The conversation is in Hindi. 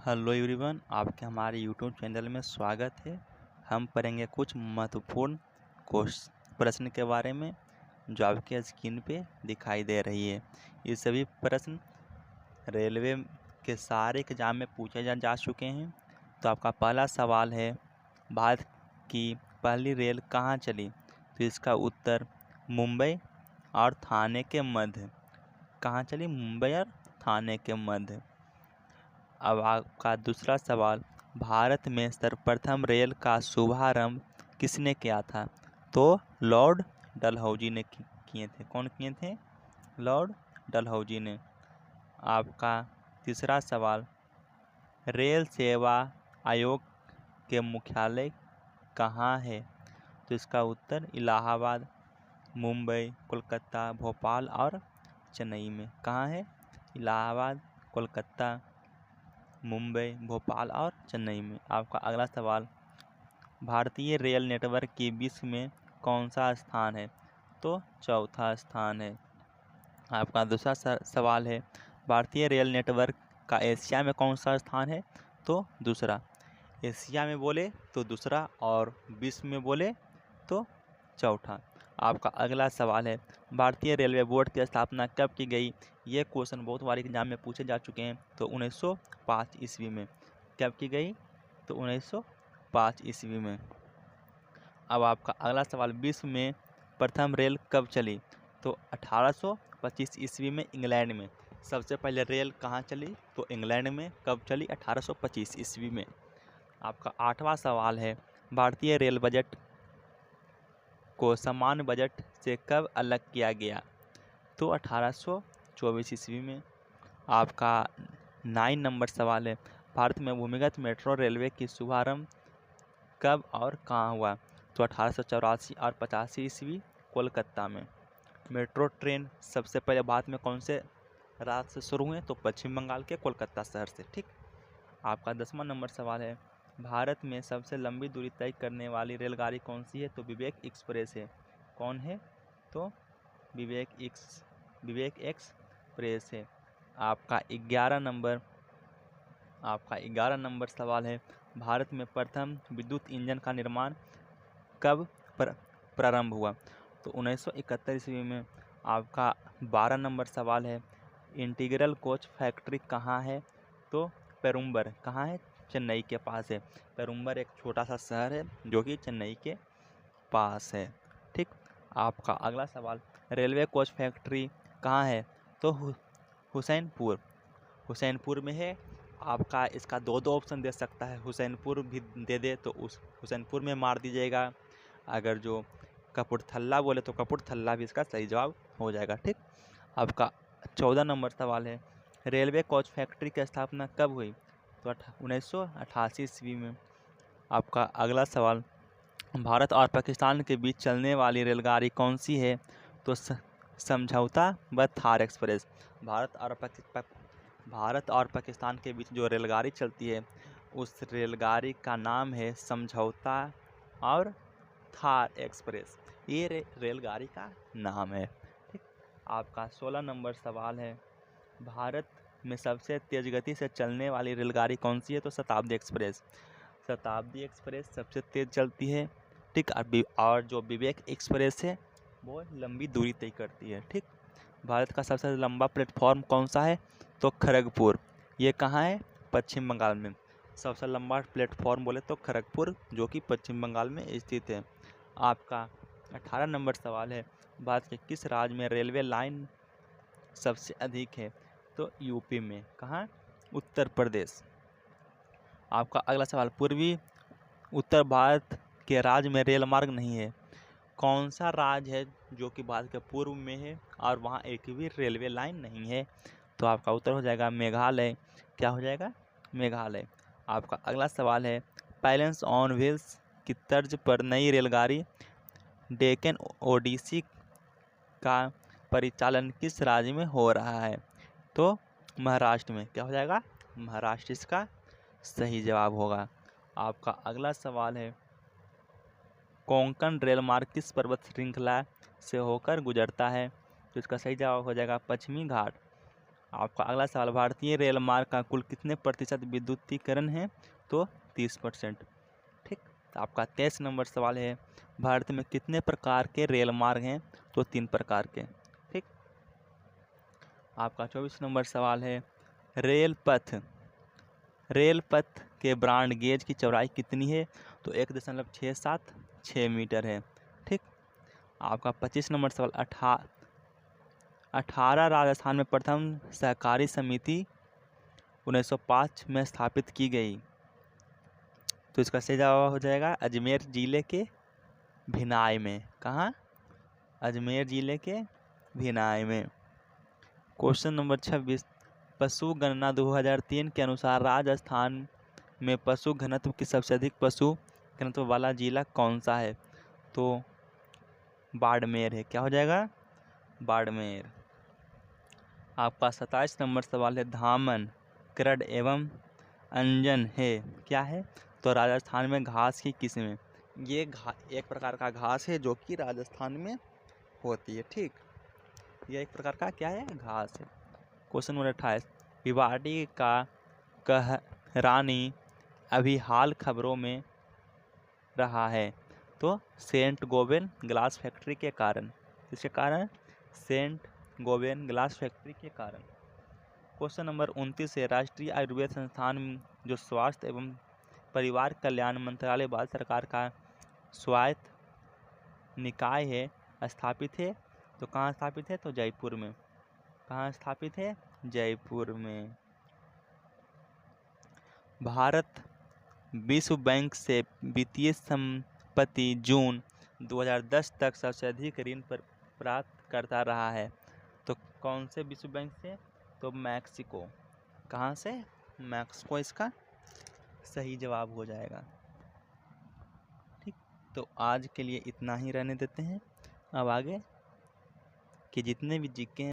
हेलो एवरीवन, आपके हमारे यूट्यूब चैनल में स्वागत है। हम पढ़ेंगे कुछ महत्वपूर्ण प्रश्न के बारे में जो आपके स्क्रीन पे दिखाई दे रही है। ये सभी प्रश्न रेलवे के सारे एग्जाम में पूछे जा चुके हैं। तो आपका पहला सवाल है, भारत की पहली रेल कहाँ चली? तो इसका उत्तर मुंबई और थाने के मध्य। कहाँ चली? मुंबई और थाने के मध्य। अब आपका दूसरा सवाल, भारत में सर्वप्रथम रेल का शुभारंभ किसने किया था? तो लॉर्ड डलहौजी ने किए थे। कौन किए थे? लॉर्ड डलहौजी ने। आपका तीसरा सवाल, रेल सेवा आयोग के मुख्यालय कहाँ है? तो इसका उत्तर इलाहाबाद, मुंबई, कोलकाता, भोपाल और चेन्नई में। कहाँ है? इलाहाबाद, कोलकाता, मुंबई, भोपाल और चेन्नई में। आपका अगला सवाल, भारतीय रेल नेटवर्क की विश्व में कौन सा स्थान है? तो चौथा स्थान है। आपका दूसरा सवाल है, भारतीय रेल नेटवर्क का एशिया में कौन सा स्थान है? तो दूसरा। एशिया में बोले तो दूसरा और विश्व में बोले तो चौथा। आपका अगला सवाल है, भारतीय रेलवे बोर्ड की स्थापना कब की गई? ये क्वेश्चन बहुत बार एग्जाम में पूछे जा चुके हैं। तो 1905 ईस्वी में। कब की गई? तो 1905 ईस्वी में। अब आपका अगला सवाल, विश्व में प्रथम रेल कब चली? तो 1825 ईस्वी में इंग्लैंड में। सबसे पहले रेल कहाँ चली? तो इंग्लैंड में। कब चली? 1825 ईस्वी में। आपका आठवां सवाल है, भारतीय रेल बजट को सामान्य बजट से कब अलग किया गया? तो 1824 ईस्वी में। आपका 9 नंबर सवाल है, भारत में भूमिगत मेट्रो रेलवे की शुभारंभ कब और कहाँ हुआ? तो 1884 और 85 ईस्वी, कोलकाता में। मेट्रो ट्रेन सबसे पहले भारत में कौन से राज्य से शुरू हुए? तो पश्चिम बंगाल के कोलकाता शहर से। ठीक। आपका 10वां नंबर सवाल है, भारत में सबसे लंबी दूरी तय करने वाली रेलगाड़ी कौन सी है? तो विवेक एक्सप्रेस है। कौन है? तो विवेक एक्सप्रेस है। आपका 11 नंबर सवाल है, भारत में प्रथम विद्युत इंजन का निर्माण कब प्रारंभ हुआ? तो 1971 ईस्वी में। आपका 12 नंबर सवाल है, इंटीग्रल कोच फैक्ट्री कहाँ है? तो पेरुम्बर। कहाँ है? चेन्नई के पास है। पेरुम्बर एक छोटा सा शहर है जो कि चेन्नई के पास है। ठीक। आपका अगला सवाल, रेलवे कोच फैक्ट्री कहाँ है? तो हुसैनपुर में है। आपका इसका दो ऑप्शन दे सकता है, हुसैनपुर भी दे दे तो उस हुसैनपुर में मार दीजिएगा। अगर जो कपूरथला बोले तो कपूरथला भी इसका सही जवाब हो जाएगा। ठीक। आपका 14 नंबर सवाल है, रेलवे कोच फैक्ट्री की स्थापना कब हुई? तो 1988 ईस्वी में। आपका अगला सवाल, भारत और पाकिस्तान के बीच चलने वाली रेलगाड़ी कौन सी है? तो समझौता व थार एक्सप्रेस। भारत और पाकिस्तान के बीच जो रेलगाड़ी चलती है उस रेलगाड़ी का नाम है समझौता और थार एक्सप्रेस। ये रेलगाड़ी का नाम है। ठीक। आपका 16 नंबर सवाल है, भारत में सबसे तेज़ गति से चलने वाली रेलगाड़ी कौन सी है? तो शताब्दी एक्सप्रेस। शताब्दी एक्सप्रेस सबसे तेज़ चलती है। ठीक। और जो विवेक एक्सप्रेस है वो लंबी दूरी तय करती है। ठीक। भारत का सबसे लंबा प्लेटफॉर्म कौन सा है? तो खड़गपुर। ये कहाँ है? पश्चिम बंगाल में। सबसे लंबा प्लेटफॉर्म बोले तो खड़गपुर, जो कि पश्चिम बंगाल में स्थित है। आपका 18 नंबर सवाल है, भारत के किस राज्य में रेलवे लाइन सबसे अधिक है? तो यूपी में। कहाँ? उत्तर प्रदेश। आपका अगला सवाल, पूर्वी उत्तर भारत के राज्य में रेल मार्ग नहीं है। कौन सा राज्य है जो कि भारत के पूर्व में है और वहाँ एक भी रेलवे लाइन नहीं है? तो आपका उत्तर हो जाएगा मेघालय। क्या हो जाएगा? मेघालय। आपका अगला सवाल है, पैलेस ऑन व्हील्स की तर्ज पर नई रेलगाड़ी डेक्कन ओडिसी का परिचालन किस राज्य में हो रहा है? तो महाराष्ट्र में। क्या हो जाएगा? महाराष्ट्र इसका सही जवाब होगा। आपका अगला सवाल है, कोंकण रेल मार्ग किस पर्वत श्रृंखला से होकर गुजरता है? तो इसका सही जवाब हो जाएगा पश्चिमी घाट। आपका अगला सवाल, भारतीय रेल मार्ग का कुल कितने प्रतिशत विद्युतीकरण है? तो 30%। ठीक। तो आपका 23 नंबर सवाल है, भारत में कितने प्रकार के रेल मार्ग हैं? तो 3 प्रकार के। ठीक। आपका 24 नंबर सवाल है, रेल पथ के ब्रॉड गेज की चौड़ाई कितनी है? तो 1.676 मीटर है। ठीक। आपका 25 नंबर सवाल, 18 राजस्थान में प्रथम सहकारी समिति 1905 में स्थापित की गई। तो इसका सही जवाब हो जाएगा अजमेर जिले के भिनाई में। कहाँ? अजमेर जिले के भिनाई में। क्वेश्चन नंबर 26, पशु गणना 2003 के अनुसार राजस्थान में पशु घनत्व की सबसे अधिक पशु घनत्व वाला जिला कौन सा है? तो बाड़मेर है। क्या हो जाएगा? बाड़मेर। आपका 27 नंबर सवाल है, धामन, करड एवं अंजन है क्या है? तो राजस्थान में घास की किस्में। ये एक प्रकार का घास है जो कि राजस्थान में होती है। ठीक। यह एक प्रकार का क्या है? घास है। क्वेश्चन नंबर 28, भिवाड़ी का कहरानी अभी हाल खबरों में रहा है। तो सेंट गोबेन ग्लास फैक्ट्री के कारण। इसके कारण सेंट गोबेन ग्लास फैक्ट्री के कारण। क्वेश्चन नंबर 29 है, राष्ट्रीय आयुर्वेद संस्थान जो स्वास्थ्य एवं परिवार कल्याण मंत्रालय भारत सरकार का स्वायत्त निकाय है, स्थापित है। तो कहाँ स्थापित है? तो जयपुर में। कहाँ स्थापित है? जयपुर में। भारत विश्व बैंक से वित्तीय संपत्ति जून 2010 तक सबसे अधिक ऋण प्राप्त करता रहा है। तो कौन से विश्व बैंक से? तो मैक्सिको। कहाँ से? मैक्सिको इसका सही जवाब हो जाएगा। ठीक। तो आज के लिए इतना ही रहने देते हैं। अब आगे कि जितने भी जीके हैं